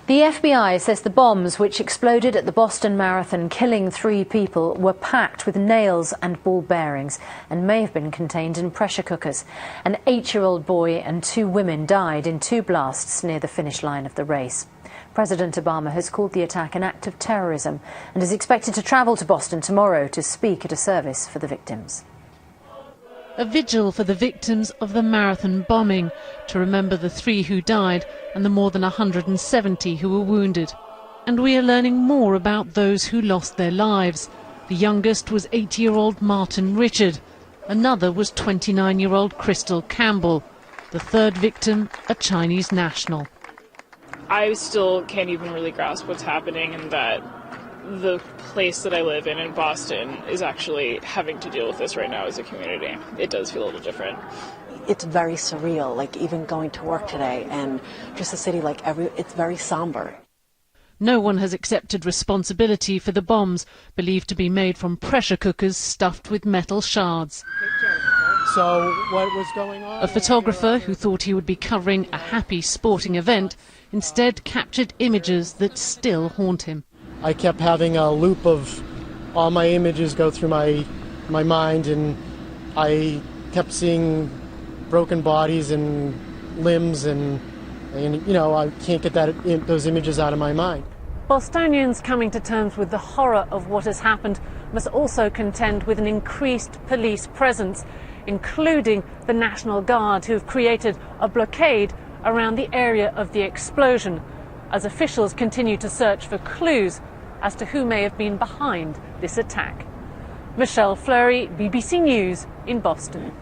The FBI says the bombs which exploded at the Boston Marathon, killing 3 people, were packed with nails and ball bearings and may have been contained in pressure cookers. An 8-year-old boy and 2 women died in 2 blasts near the finish line of the race. President Obama has called the attack an act of terrorism and is expected to travel to Boston tomorrow to speak at a service for the victims. A vigil for the victims of the marathon bombing, to remember the 3 who died and the more than 170 who were wounded. And we are learning more about those who lost their lives. The youngest was 8-year-old Martin Richard. Another was 29-year-old Crystal Campbell. The 3rd victim, a Chinese national. I still can't even really grasp what's happening, and that the place that I live in Boston, is actually having to deal with this right now as a community. It does feel a little different. It's very surreal, like even going to work today, and just the city, like it's very somber. No one has accepted responsibility for the bombs, believed to be made from pressure cookers stuffed with metal shards. So what was going on? A photographer who thought he would be covering a happy sporting event instead captured images that still haunt him. I kept having a loop of all my images go through my mind, and I kept seeing broken bodies and limbs, and you know, I can't get those images out of my mind. Bostonians coming to terms with the horror of what has happened must also contend with an increased police presence, including the National Guard, who have created a blockade around the area of the explosion, as officials continue to search for clues as to who may have been behind this attack. Michelle Fleury, BBC News in Boston.